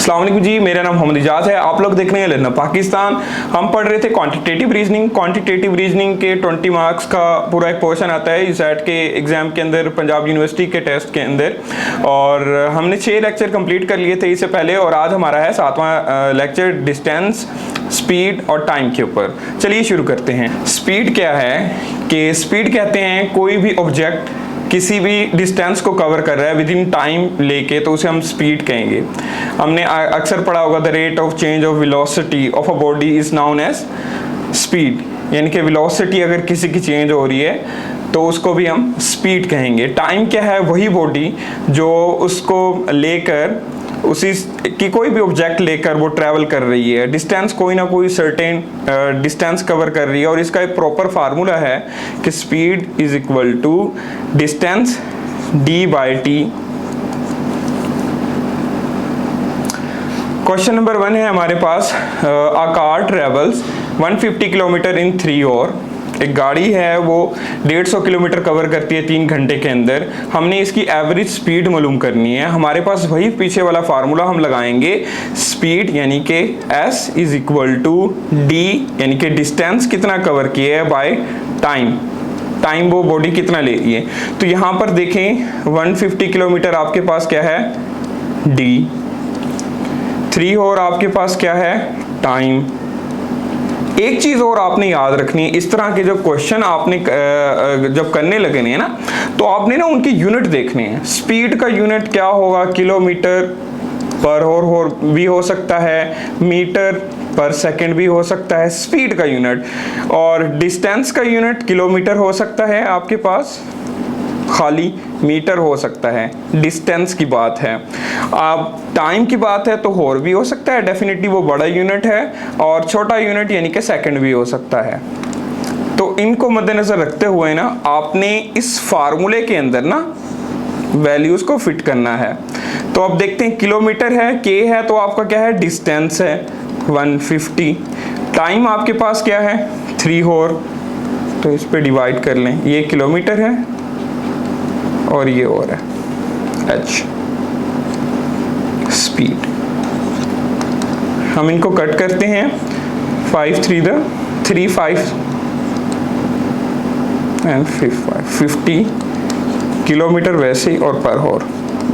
अस्सलाम वालेकुम जी, मेरा नाम मोहम्मद इजाज है। आप लोग देख रहे हैं लर्नर पाकिस्तान। हम पढ़ रहे थे क्वांटिटेटिव रीजनिंग। क्वांटिटेटिव रीजनिंग के 20 मार्क्स का पूरा एक पोर्शन आता है ईसैट के एग्जाम के अंदर, पंजाब यूनिवर्सिटी के टेस्ट के अंदर। और हमने 6 लेक्चर कंप्लीट कर लिए थे इससे पहले, और आज हमारा है 7वां लेक्चर डिस्टेंस, स्पीड और टाइम के ऊपर। चलिए शुरू करते हैं। स्पीड क्या है कि स्पीड कहते हैं कोई भी ऑब्जेक्ट किसी भी डिस्टेंस को कवर कर रहा है विद इन टाइम लेके, तो उसे हम स्पीड कहेंगे। हमने अक्सर पढ़ा होगा the rate of change of velocity of a body is known as speed, यानी कि वेलोसिटी अगर किसी की चेंज हो रही है तो उसको भी हम स्पीड कहेंगे। टाइम क्या है? वही बॉडी जो उसको लेकर, उसी की कोई भी ऑब्जेक्ट लेकर वो ट्रैवल कर रही है, डिस्टेंस कोई ना कोई सर्टेन डिस्टेंस कवर कर रही है। और इसका एक प्रॉपर फार्मूला है कि speed is equal to distance D by T. Question number 1 है हमारे पास, a car travels 150 kilometre in 3 hour. एक गाड़ी है वो 150 किलोमीटर कवर करती है 3 घंटे के अंदर। हमने इसकी एवरेज स्पीड मालूम करनी है। हमारे पास वही पीछे वाला फार्मूला हम लगाएंगे, स्पीड यानी कि s is equal to D, यानी कि डिस्टेंस कितना कवर किया है, बाय टाइम, टाइम वो बॉडी कितना ले रही है। तो यहाँ पर देखें 150 किलोमीटर आपके पास क्या है, d, 3 और आपके पास क्या है, टाइम। एक चीज और आपने याद रखनी है, इस तरह के जो क्वेश्चन आपने जब करने लगे हैं ना, तो आपने ना उनकी यूनिट देखने हैं। स्पीड का यूनिट क्या होगा, किलोमीटर पर आवर भी हो सकता है, मीटर पर सेकंड भी हो सकता है स्पीड का यूनिट, और डिस्टेंस का यूनिट किलोमीटर हो सकता है आपके पास, खाली मीटर हो सकता है। डिस्टेंस की बात है। अब टाइम की बात है तो और भी हो सकता है, डेफिनेटली वो बड़ा यूनिट है, और छोटा यूनिट यानी कि सेकंड भी हो सकता है। तो इनको मद्देनजर रखते हुए ना आपने इस फार्मूले के अंदर ना वैल्यूज को फिट करना है। तो अब देखते हैं, किलोमीटर है, के है, तो आपका क्या है, डिस्टेंस है 150। टाइम आपके पास क्या है, 3 और, तो इस पे डिवाइड कर लें, ये किलोमीटर है और ये और है h। स्पीड हम इनको कट करते हैं, 5 3 3 5 एंड 50 किलोमीटर वैसे ही और पर आवर।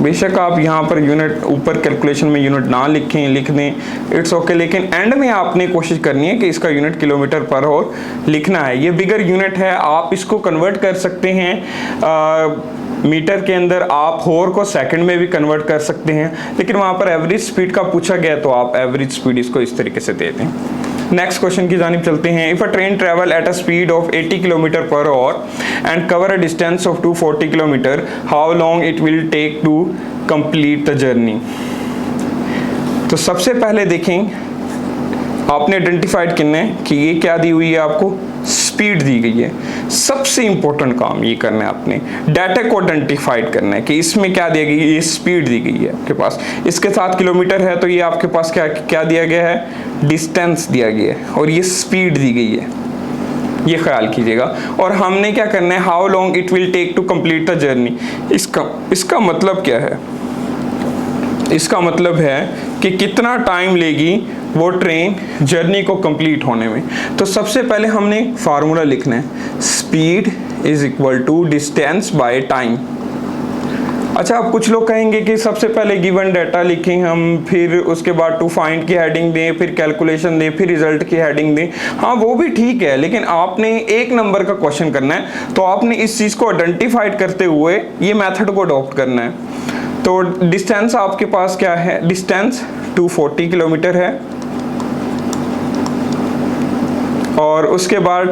बेशक आप यहाँ पर यूनिट ऊपर कैलकुलेशन में यूनिट ना लिखें, लिख दें, इट्स ओके, लेकिन एंड में आपने कोशिश करनी है कि इसका यूनिट किलोमीटर पर आवर लिखना है। ये बिगर यूनिट है, आप इसको कन्वर्ट कर सकते हैं मीटर के अंदर, आप होर को सेकंड में भी कन्वर्ट कर सकते हैं, लेकिन वहाँ पर एवरेज स्पीड का पूछा गया तो आप एवरेज स्पीड इसको इस तरीके से दे दें। नेक्स्ट क्वेश्चन की जानिब चलते हैं। If a train travel at a speed of 80 kilometre per hour and cover a distance of 240 kilometre, how long it will take to complete the journey. तो सबसे पहले देखें, आपने आइडेंटिफाइड करना है कि ये क्या दी हुई है, आपको स्पीड दी गई है। सबसे इंपॉर्टेंट काम ये करना है, आपने डाटा को आइडेंटिफाइड करना है कि इसमें क्या दी गई है, ये स्पीड दी गई है आपके पास, इसके साथ किलोमीटर है तो ये आपके पास क्या क्या दिया गया है, डिस्टेंस दिया गया है, और ये स्पीड दी गई है, ये ख्याल कीजिएगा। और हमने क्या करना है, how long it will take to complete the journey. इसका मतलब क्या है, इसका मतलब है कि कितना टाइम लेगी वो ट्रेन जर्नी को कंप्लीट होने में। तो सबसे पहले हमने फार्मूला लिखना है, speed is equal to distance by time. अच्छा, अब कुछ लोग कहेंगे कि सबसे पहले गिवन डाटा लिखें हम, फिर उसके बाद टू फाइंड की हेडिंग दें, फिर कैलकुलेशन दें, फिर रिजल्ट की हेडिंग दें। हाँ, वो भी ठीक है, लेकिन आपने 1 नंबर का क्वेश्चन करना है, तो आपने इस चीज़ को आइडेंटिफाइड करते हुए ये मेथड को अडॉप्ट करना है। तो डिस्टेंस आपके पास क्या है, डिस्टेंस 240 किलोमीटर है, और उसके बाद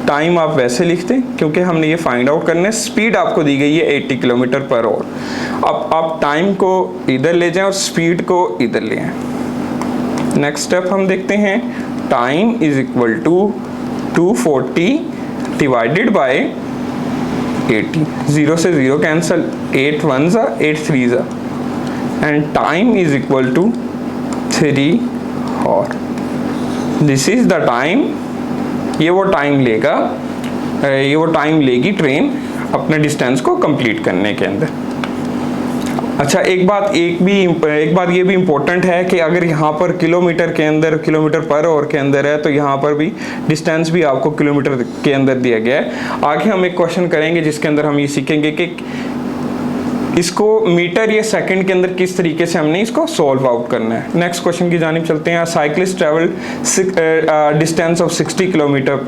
टाइम आप वैसे लिखते हैं क्योंकि हमने ये फाइंड आउट करना है। स्पीड आपको दी गई है 80 किलोमीटर पर आवर। अब आप टाइम को इधर ले जाएं और स्पीड को इधर ले आएं। नेक्स्ट स्टेप हम देखते हैं, time is equal to 240 divided by 80, 0 से 0 cancel, 8 1 8 3 and time is equal to 3 और दिस इज द टाइम। ये वो टाइम लेगी ट्रेन अपने डिस्टेंस को कंप्लीट करने के अंदर। अच्छा, एक बात ये भी इम्पोर्टेंट है कि अगर यहाँ पर किलोमीटर के अंदर, किलोमीटर पर आवर के अंदर है, तो यहाँ पर भी डिस्टेंस भी आपको किलोमीटर के अंदर दिया गया है। आगे हम एक क्वेश्चन करेंगे जिसके अंदर हम ये सीखेंगे कि इसको मीटर या सेकंड के अंदर किस तरीके से हमने इसको सॉल्व आउट करना है। नेक्स्ट क्वेश्चन की जानिब चलते हैं। Cyclist travel distance of 60 kilometre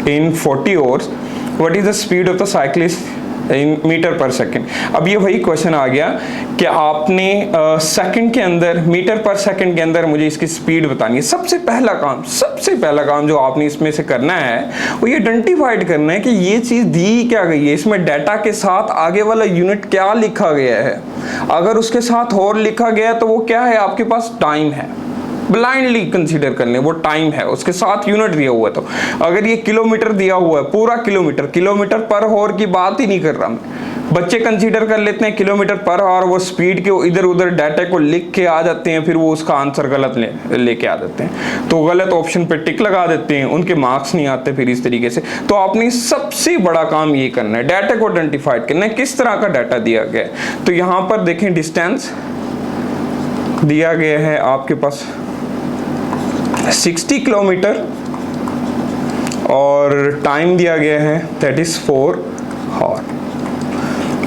in 40 hours, what is the speed of the cyclist in metre per second. अब ये वही क्वेश्चन आ गया कि आपने सेकंड के अंदर, मीटर पर सेकंड के अंदर मुझे इसकी स्पीड बतानी है। सबसे पहला काम जो आपने इसमें से करना है वो ये आइडेंटिफाइड करना है कि ये चीज़ दी क्या गई है, इसमें डाटा के साथ आगे वाला यूनिट क्या लिखा गया है। अगर उसके साथ और लिखा गया है तो वो क्या है, आपके पास टाइम है। ब्लाइंडली कंसीडर कर लें, वो टाइम है, उसके साथ यूनिट दिया हुआ है। तो अगर ये किलोमीटर दिया हुआ है, पूरा किलोमीटर पर आवर की बात ही नहीं कर रहा मैं। बच्चे कंसीडर कर लेते हैं किलोमीटर पर आवर, वो स्पीड के इधर उधर डाटा को लिख के आ जाते हैं, फिर वो उसका आंसर गलत लेके आ जाते हैं, तो गलत ऑप्शन पे टिक लगा देते हैं, उनके मार्क्स नहीं आते फिर इस तरीके से। तो आपने सबसे बड़ा काम ये करना है, डाटा को आइडेंटिफाइड करना है, किस तरह का डाटा दिया गया है। तो यहाँ पर देखें, डिस्टेंस दिया गया है आपके पास 60 किलोमीटर और टाइम दिया गया है दैट इज 4 आवर।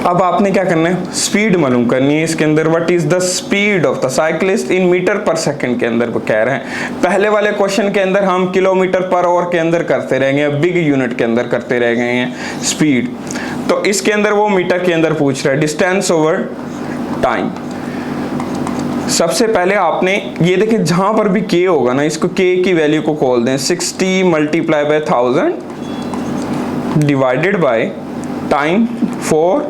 अब आपने क्या करना है, स्पीड मालूम करनी है इसके अंदर। What is the speed of the cyclist in metre per second के अंदर वो कह रहे हैं। पहले वाले क्वेश्चन के अंदर हम किलोमीटर पर आवर के अंदर करते रह गए, बिग यूनिट के अंदर करते रह गए हैं स्पीड, तो इसके अंदर वो मीटर के अंदर पूछ रहा है, डिस्टेंस ओवर टाइम। सबसे पहले आपने ये देखें, जहां पर भी k होगा ना, इसको k की वैल्यू को खोल दें, 60 multiply by 1000 divided by time 4।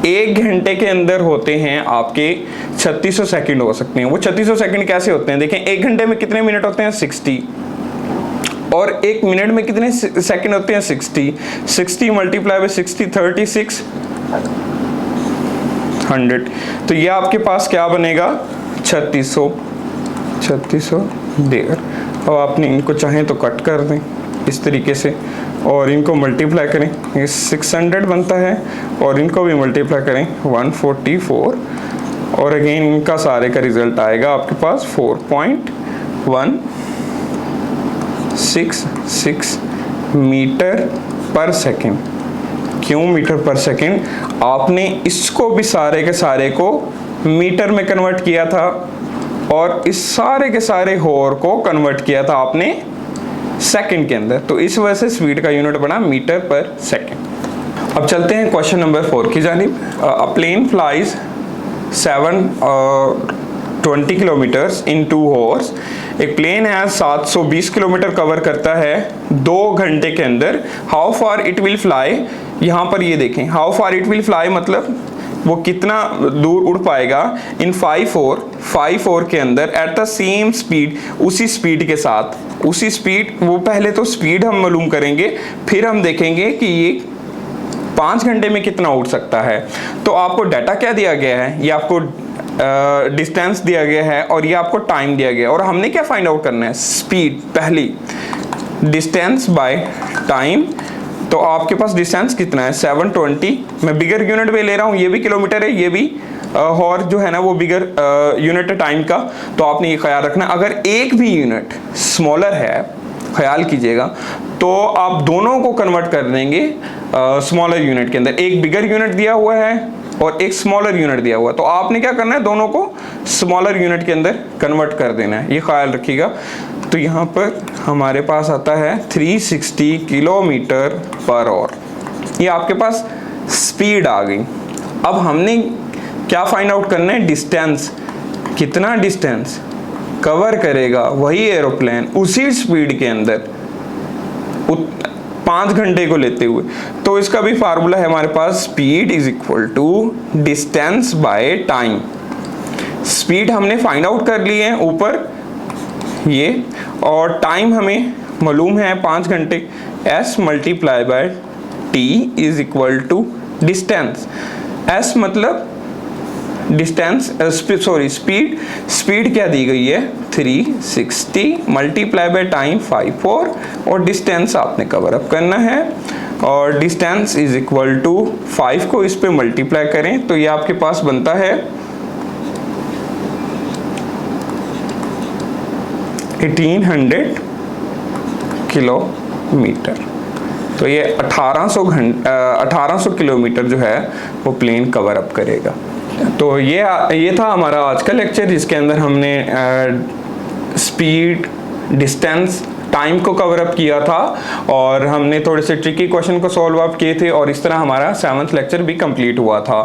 एक घंटे के अंदर होते हैं आपके 3600 सेकंड हो सकते हैं। वो 3600 सेकंड कैसे होते हैं, देखें, एक घंटे में कितने मिनट होते हैं 60, और एक मिनट में कितने सेकंड होते हैं 60 मल्टीप्लाई बाय 60 3600। तो ये आपके पास क्या बनेगा 3600 देर। अब आपने इनको चाहें तो कट कर दें इस तरीके से और इनको मल्टीप्लाई करें, ये 600 बनता है, और इनको भी मल्टीप्लाई करें 144, और अगेन इनका सारे का रिजल्ट आएगा आपके पास 4.166 मीटर पर सेकेंड। क्यों मीटर पर सेकेंड, आपने इसको भी सारे के सारे को मीटर में कन्वर्ट किया था और इस सारे के सारे होर को कन्वर्ट किया था आपने सेकंड के अंदर, तो इस वजह से स्पीड का यूनिट बना मीटर पर सेकंड। अब चलते हैं क्वेश्चन नंबर 4 की जानिब। A plane flies 720 kilometres in 2 hours. एक प्लेन है 720 किलोमीटर कवर करता है 2 घंटे के अंदर। How far it will fly, यहाँ पर ये देखें, how far it will fly मतलब वो कितना दूर उड़ पाएगा इन 5 आवर के अंदर एट द सेम स्पीड, उसी स्पीड के साथ, उसी स्पीड। वो पहले तो स्पीड हम मालूम करेंगे, फिर हम देखेंगे कि ये 5 घंटे में कितना उड़ सकता है। तो आपको डाटा क्या दिया गया है, ये आपको डिस्टेंस दिया गया है और ये आपको टाइम दिया गया है, और हमने क्या फाइंड आउट करना है, स्पीड। पहली डिस्टेंस बाय टाइम, तो आपके पास डिस्टेंस कितना है 720, मैं बिगर यूनिट में ले रहा हूँ, ये भी किलोमीटर है, ये भी और जो है ना वो बिगर यूनिट है टाइम का। तो आपने ये ख्याल रखना, अगर एक भी यूनिट स्मॉलर है, ख्याल कीजिएगा, तो आप दोनों को कन्वर्ट कर देंगे स्मॉलर यूनिट के अंदर। एक बिगर यूनिट दिया हुआ है और एक स्मॉलर यूनिट दिया हुआ है, तो आपने क्या करना है, दोनों को स्मॉलर यूनिट के अंदर कन्वर्ट कर देना है, ये ख्याल रखिएगा। तो यहाँ पर हमारे पास आता है 360 किलोमीटर पर आवर, ये आपके पास स्पीड आ गई। अब हमने क्या फाइंड आउट करना है, डिस्टेंस, कितना डिस्टेंस कवर करेगा वही एरोप्लेन उसी स्पीड के अंदर 5 घंटे को लेते हुए। तो इसका भी फार्मूला है हमारे पास, speed is equal to distance by time. Speed हमने फाइंड आउट कर ली है ऊपर ये, और टाइम हमें मालूम है 5 घंटे, s multiply by t is equal to distance. s मतलब डिस्टेंस, सॉरी स्पीड क्या दी गई है 360 मल्टीप्लाई बाय टाइम 54, और डिस्टेंस आपने कवर अप करना है और डिस्टेंस इज इक्वल टू 5 को इस पे मल्टीप्लाई करें तो ये आपके पास बनता है 1800 किलोमीटर। तो ये 1800 किलोमीटर जो है वो प्लेन कवर अप करेगा। तो ये था हमारा आज का लेक्चर, जिसके अंदर हमने स्पीड, डिस्टेंस, टाइम को कवर अप किया था और हमने थोड़े से ट्रिकी क्वेश्चन को सॉल्व अप किए थे और इस तरह हमारा 7th लेक्चर भी कंप्लीट हुआ था।